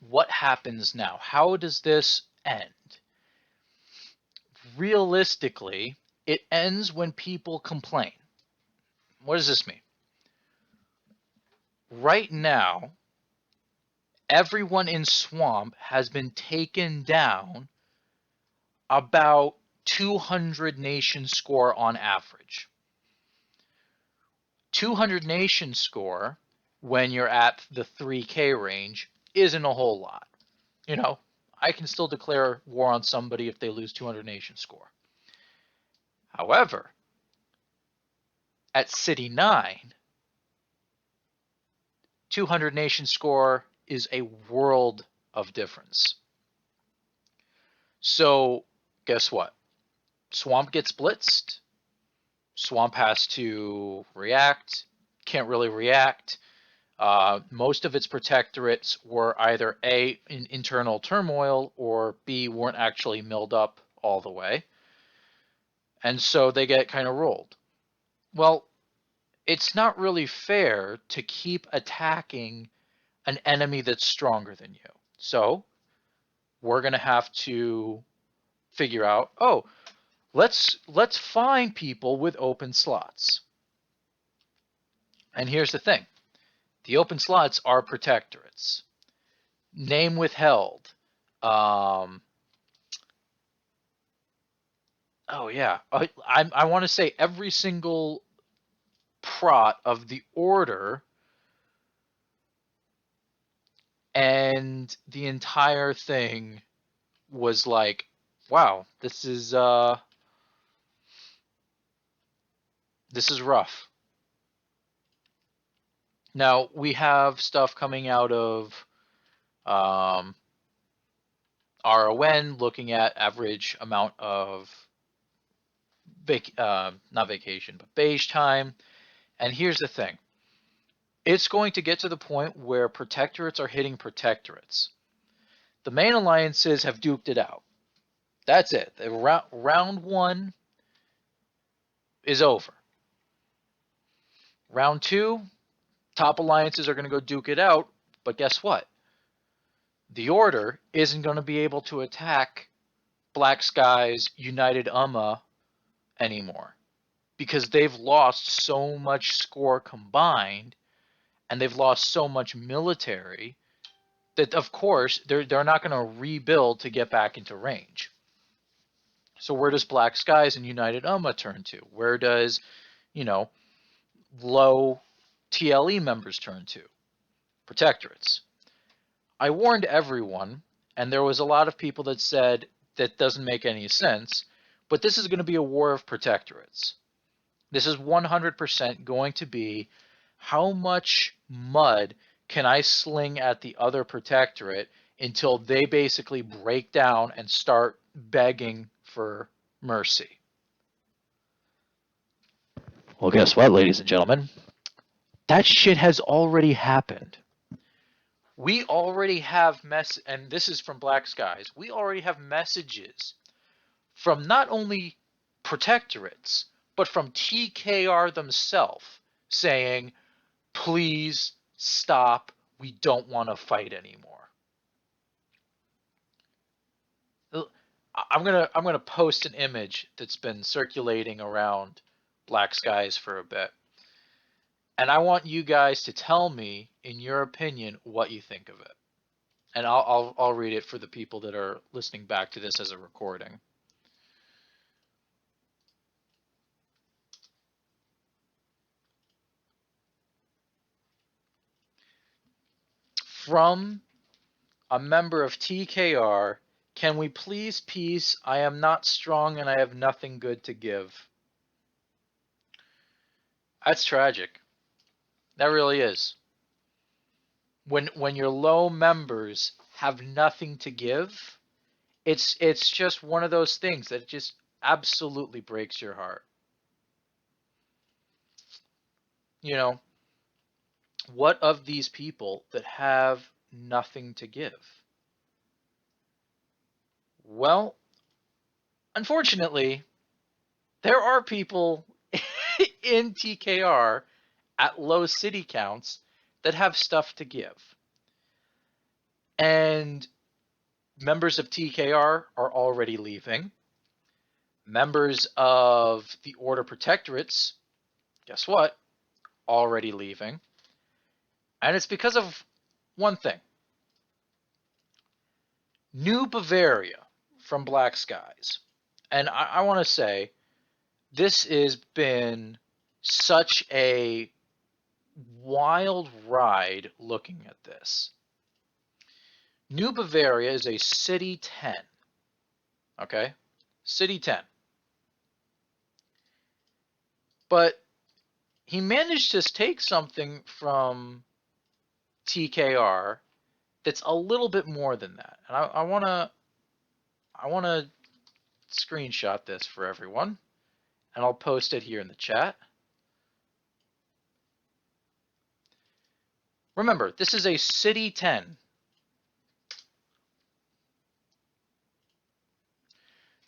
Speaker 1: What happens now? How does this end? Realistically, it ends when people complain. What does this mean? Right now, everyone in Swamp has been taken down about 200 nation score on average. 200 nation score, when you're at the 3K range, isn't a whole lot. You know, I can still declare war on somebody if they lose 200 nation score. However, at City 9, 200 nation score is a world of difference. So, guess what? Swamp gets blitzed. Swamp has to react. Can't really react. Most of its protectorates were either A, in internal turmoil, or B, weren't actually milled up all the way. And so they get kind of rolled. Well, it's not really fair to keep attacking an enemy that's stronger than you. So we're going to have to figure out, oh, let's find people with open slots. And here's the thing. The open slots are protectorates. Name withheld. Oh yeah, I want to say every single prot of the order And the entire thing was like, wow, this is rough. Now we have stuff coming out of um, RON looking at average amount of not vacation, but beige time. And here's the thing. It's going to get to the point where protectorates are hitting protectorates. The main alliances have duked it out. That's it. Round one is over. Round two, top alliances are going to go duke it out, but guess what? The Order isn't going to be able to attack Black Skies, United Umma anymore because they've lost so much score combined and they've lost so much military that, of course, they're not going to rebuild to get back into range. So where does Black Skies and United Umma turn to? Where does, low TLE members turn to? Protectorates. I warned everyone, and there was a lot of people that said that doesn't make any sense, but this is going to be a war of protectorates. This is 100% going to be how much mud can I sling at the other protectorate until they basically break down and start begging for mercy. Well, guess what, ladies and gentlemen? That shit has already happened. We already have and this is from Black Skies, we already have messages from not only protectorates, but from TKR themselves saying, please stop, we don't want to fight anymore. I'm gonna post an image that's been circulating around Black Skies for a bit. And I want you guys to tell me, in your opinion, what you think of it. And I'll read it for the people that are listening back to this as a recording. From a member of TKR, can we please peace? I am not strong and I have nothing good to give. That's tragic. That really is. When your low members have nothing to give, it's just one of those things that just absolutely breaks your heart. What of these people that have nothing to give? Well, unfortunately, there are people in TKR at low city counts that have stuff to give. And members of TKR are already leaving. Members of the Order Protectorates, guess what? Already leaving. And it's because of one thing. New Bavaria from Black Skies. And I want to say, this has been such a wild ride looking at this. New Bavaria is a City 10. Okay? City 10. But he managed to take something from TKR that's a little bit more than that. And I want to screenshot this for everyone, and I'll post it here in the chat. Remember, this is a City 10.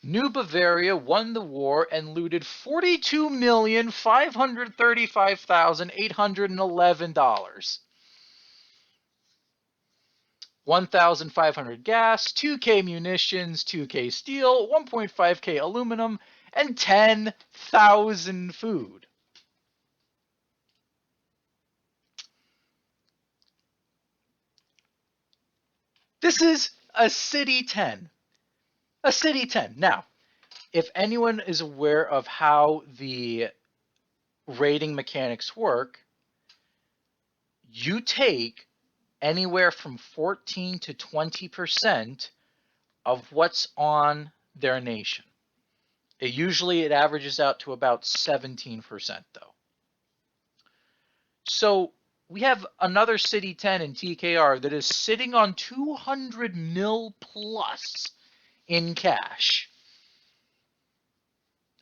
Speaker 1: New Bavaria won the war and looted $42,535,811. 1,500 gas, 2K munitions, 2K steel, 1.5K aluminum, and 10,000 food. This is a City 10. A City 10. Now, if anyone is aware of how the rating mechanics work, you take anywhere from 14 to 20% of what's on their nation. Usually it averages out to about 17%, though. So we have another City 10 in TKR that is sitting on 200 mil plus in cash.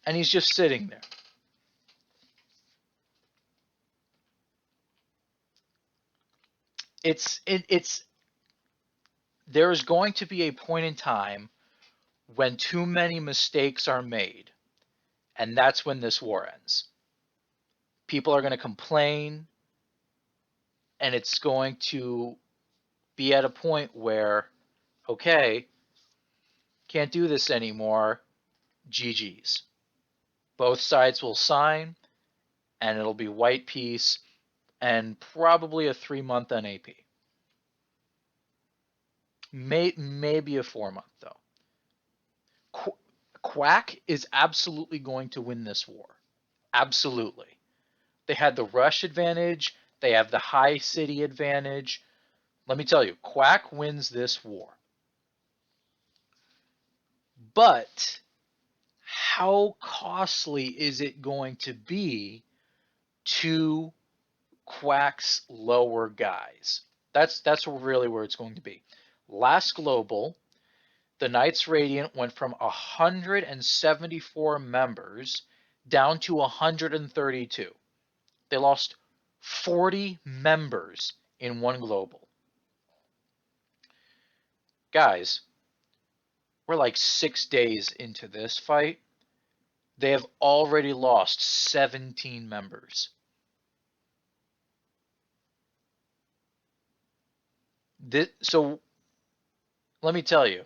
Speaker 1: And he's just sitting there. There's going to be a point in time when too many mistakes are made, and that's when this war ends. People are going to complain, and it's going to be at a point where, okay, can't do this anymore, GG's. Both sides will sign, and it'll be white peace and probably a 3-month NAP. Maybe a 4-month, though. Quack is absolutely going to win this war. Absolutely. They had the rush advantage. They have the high city advantage. Let me tell you, Quack wins this war. But how costly is it going to be to Quack's lower guys? That's really where it's going to be. Last Global, the Knights Radiant went from 174 members down to 132. They lost 40 members in one global. Guys, we're like 6 days into this fight. They have already lost 17 members. So let me tell you,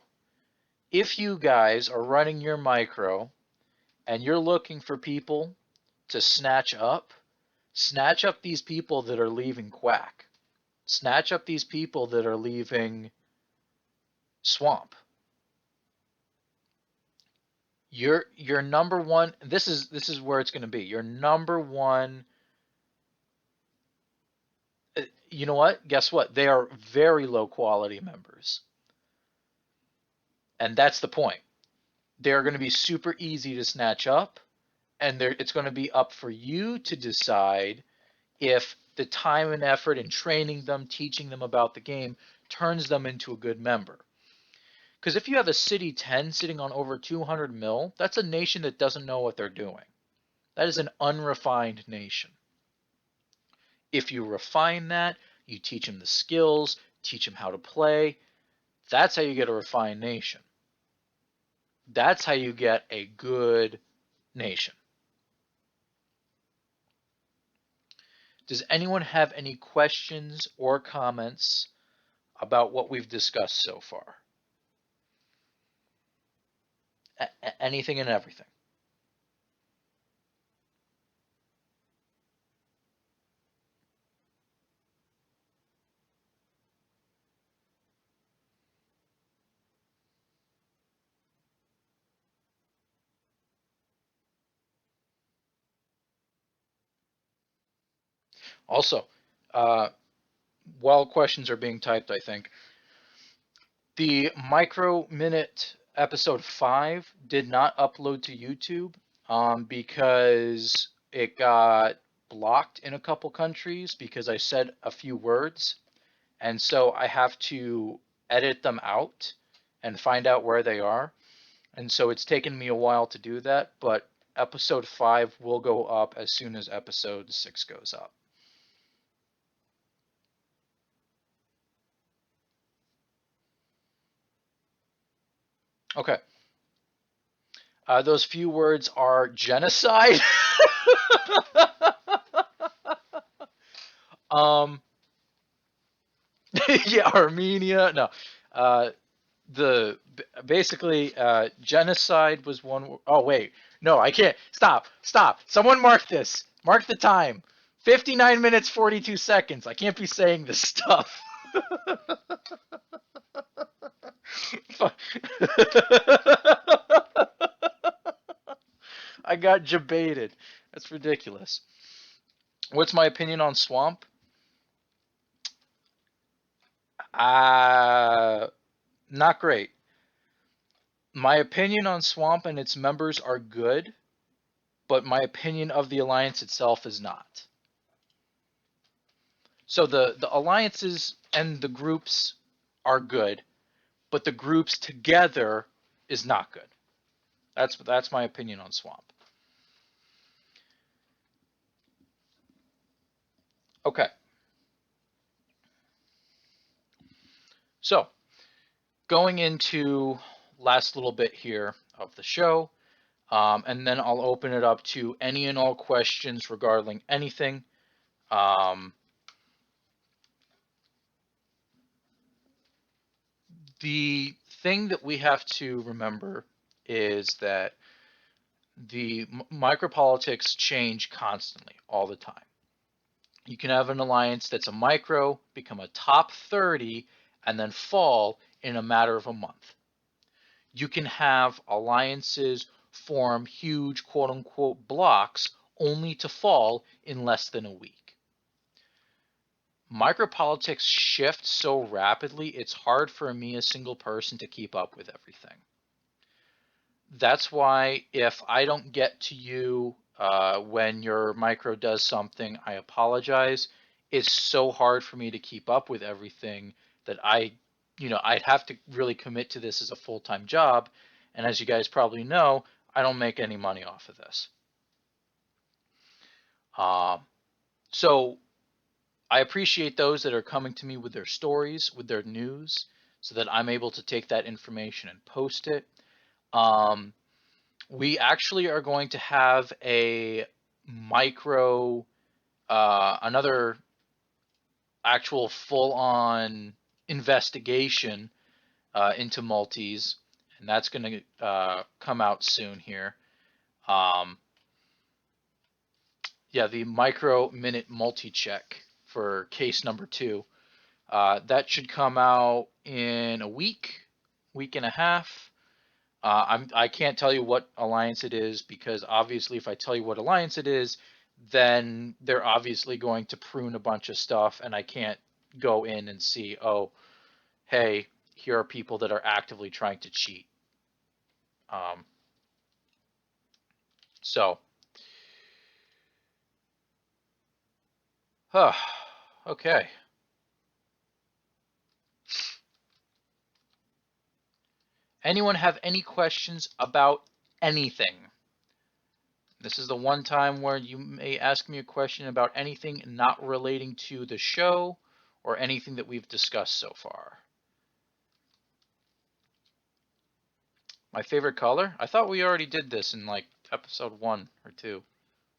Speaker 1: if you guys are running your micro and you're looking for people to snatch up these people that are leaving Quack. Snatch up these people that are leaving Swamp. Your number one, this is where it's going to be. Your number one, you know what? Guess what? They are very low quality members. And that's the point. They're going to be super easy to snatch up, and it's going to be up for you to decide if the time and effort in training them, teaching them about the game, turns them into a good member. Because if you have a City 10 sitting on over 200 mil, that's a nation that doesn't know what they're doing. That is an unrefined nation. If you refine that, you teach them the skills, teach them how to play, that's how you get a refined nation. That's how you get a good nation. Does anyone have any questions or comments about what we've discussed so far? Anything and everything. Also, while questions are being typed, I think, the Micro Minute episode 5 did not upload to YouTube because it got blocked in a couple countries because I said a few words. And so I have to edit them out and find out where they are. And so it's taken me a while to do that, but episode 5 will go up as soon as episode 6 goes up. Okay. Those few words are genocide. Yeah, Armenia. No. Basically genocide was one. Oh wait, no, I can't. Stop. Someone mark this. Mark the time. 59 minutes 42 seconds. I can't be saying this stuff. I got jebaited. That's ridiculous. What's my opinion on Swamp? Not great. My opinion on Swamp and its members are good, but my opinion of the alliance itself is not. So the alliances and the groups are good, but the groups together is not good. That's my opinion on Swamp. Okay. So, going into last little bit here of the show, and then I'll open it up to any and all questions regarding anything. The thing that we have to remember is that the micropolitics change constantly, all the time. You can have an alliance that's a micro, become a top 30, and then fall in a matter of a month. You can have alliances form huge quote unquote blocks only to fall in less than a week. Micropolitics shift so rapidly, it's hard for me, a single person, to keep up with everything. That's why if I don't get to you when your micro does something, I apologize. It's so hard for me to keep up with everything that I'd have to really commit to this as a full-time job. And as you guys probably know, I don't make any money off of this. So I appreciate those that are coming to me with their stories, with their news, so that I'm able to take that information and post it. We actually are going to have a micro, another actual full-on investigation into multis, and that's going to come out soon here. Yeah, the micro-minute multi-check for case number 2. That should come out in a week and a half. I can't tell you what alliance it is, because obviously if I tell you what alliance it is, then they're obviously going to prune a bunch of stuff, and I can't go in and see, oh, hey, here are people that are actively trying to cheat. So, okay. Anyone have any questions about anything? This is the one time where you may ask me a question about anything not relating to the show or anything that we've discussed so far. My favorite color? I thought we already did this in like episode 1 or 2.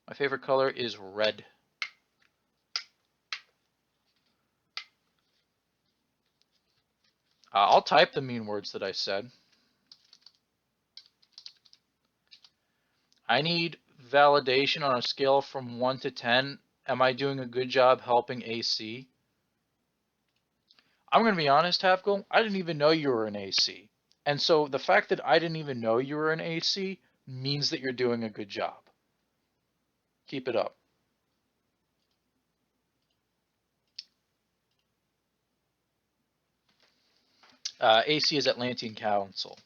Speaker 1: My favorite color is red. I'll type the mean words that I said. I need validation on a scale from 1 to 10. Am I doing a good job helping AC? I'm going to be honest, Havgul, I didn't even know you were an AC. And so the fact that I didn't even know you were an AC means that you're doing a good job. Keep it up. AC is Atlantean Council.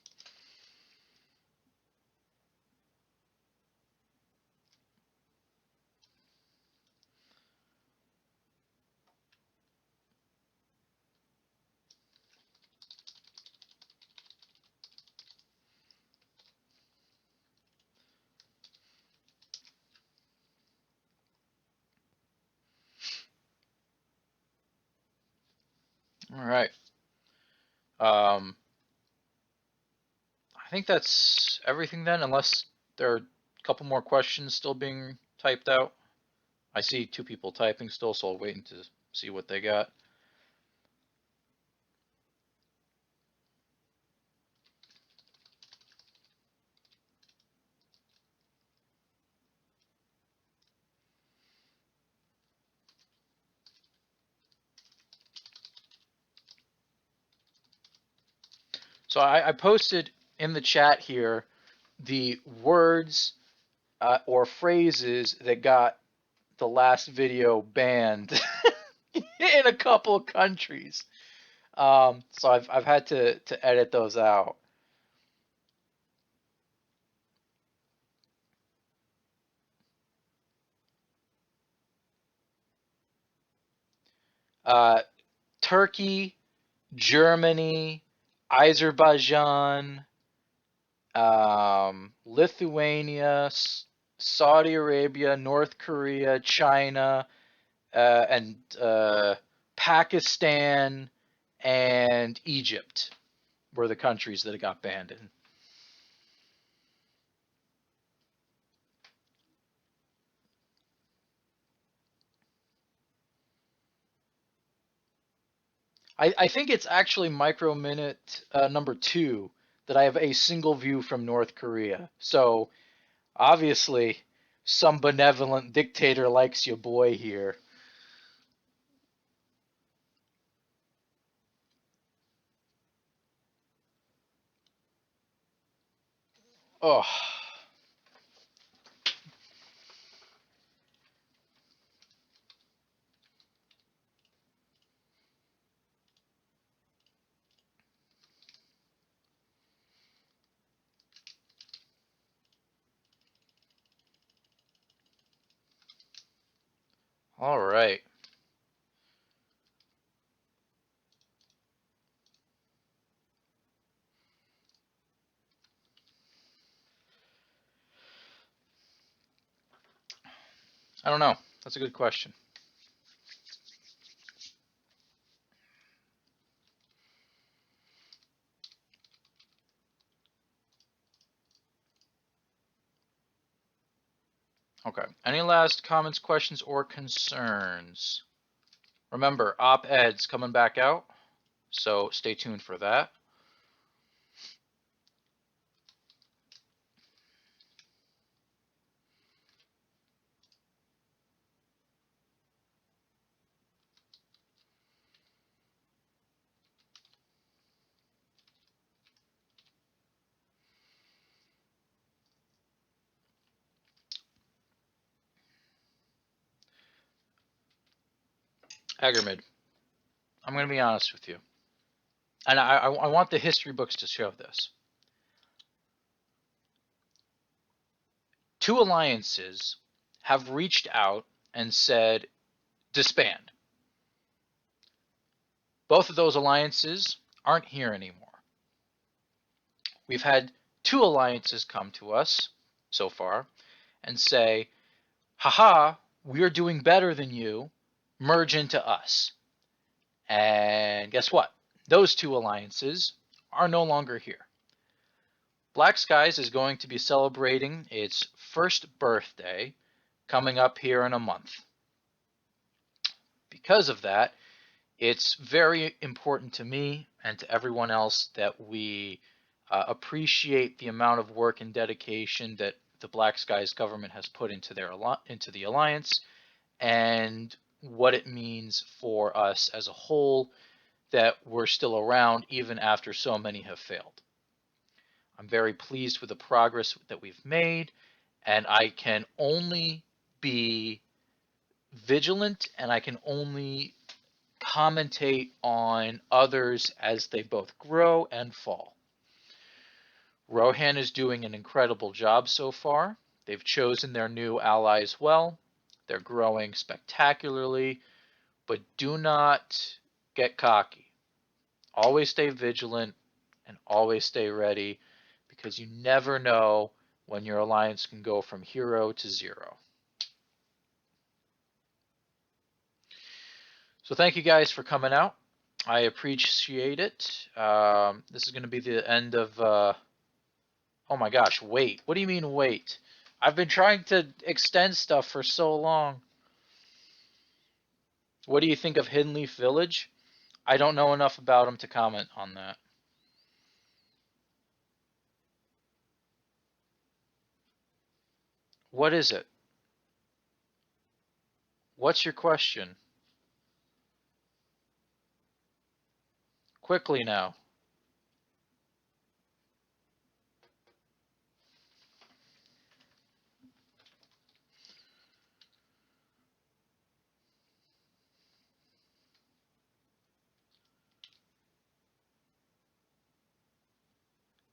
Speaker 1: All right. I think that's everything then, unless there are a couple more questions still being typed out. I see 2 people typing still, so I'll wait to see what they got. So I posted in the chat here the words or phrases that got the last video banned in a couple of countries. So I've had to edit those out. Uh, Turkey, Germany, Azerbaijan, Lithuania, Saudi Arabia, North Korea, China, and Pakistan and Egypt were the countries that it got banned in. I think it's actually micro minute number 2 that I have a single view from North Korea. So obviously, some benevolent dictator likes your boy here. Oh, all right. I don't know. That's a good question. Okay. Any last comments, questions, or concerns? Remember, op-eds coming back out, so stay tuned for that. Agamid, I'm going to be honest with you. And I want the history books to show this. Two alliances have reached out and said, disband. Both of those alliances aren't here anymore. We've had two alliances come to us so far and say, haha, we're doing better than you, merge into us. And guess what? Those two alliances are no longer here. Black Skies is going to be celebrating its first birthday coming up here in a month. Because of that, it's very important to me and to everyone else that we appreciate the amount of work and dedication that the Black Skies government has put into the alliance and what it means for us as a whole that we're still around even after so many have failed. I'm very pleased with the progress that we've made, and I can only be vigilant and I can only commentate on others as they both grow and fall. Rohan is doing an incredible job so far. They've chosen their new allies well. They're growing spectacularly, but do not get cocky. Always stay vigilant and always stay ready because you never know when your alliance can go from hero to zero. So thank you guys for coming out. I appreciate it. This is going to be the end of. Oh my gosh, wait. What do you mean, wait? I've been trying to extend stuff for so long. What do you think of Hidden Leaf Village? I don't know enough about them to comment on that. What is it? What's your question? Quickly now.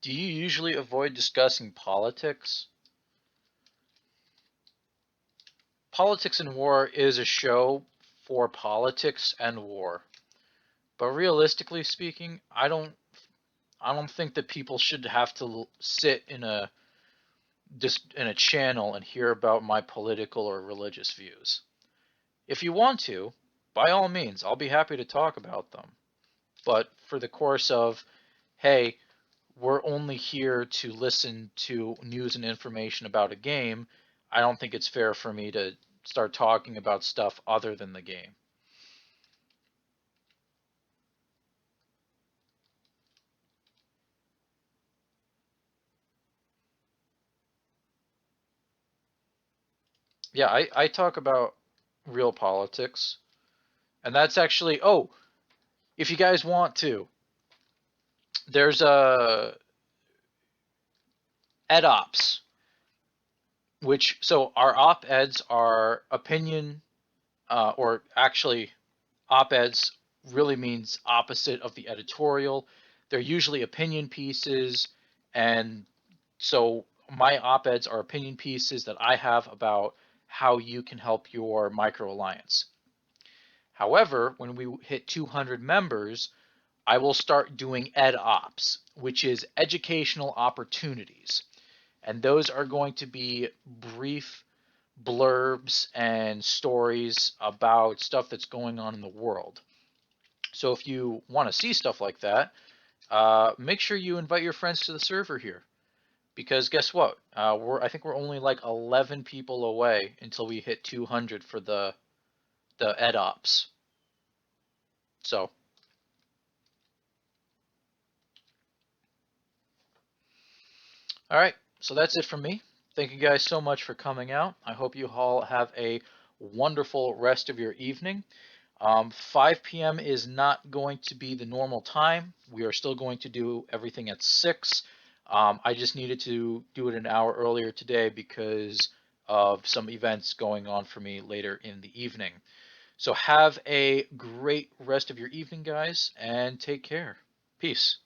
Speaker 1: Do you usually avoid discussing politics? Politics and War is a show for politics and war. But realistically speaking, I don't think that people should have to sit in a just in a channel and hear about my political or religious views. If you want to, by all means, I'll be happy to talk about them. But for the course of, hey, we're only here to listen to news and information about a game, I don't think it's fair for me to start talking about stuff other than the game. Yeah, I talk about real politics. And that's actually, oh, if you guys want to, there's a ed-ops, which, so our op-eds are opinion, or actually op-eds really means opposite of the editorial. They're usually opinion pieces, and so my op-eds are opinion pieces that I have about how you can help your micro alliance. However, when we hit 200 members, I will start doing ed ops, which is educational opportunities. And those are going to be brief blurbs and stories about stuff that's going on in the world. So if you want to see stuff like that, make sure you invite your friends to the server here. Because guess what? I think we're only like 11 people away until we hit 200 for the ed ops. So, all right. So that's it from me. Thank you guys so much for coming out. I hope you all have a wonderful rest of your evening. 5 p.m. is not going to be the normal time. We are still going to do everything at 6. I just needed to do it an hour earlier today because of some events going on for me later in the evening. So have a great rest of your evening, guys, and take care. Peace.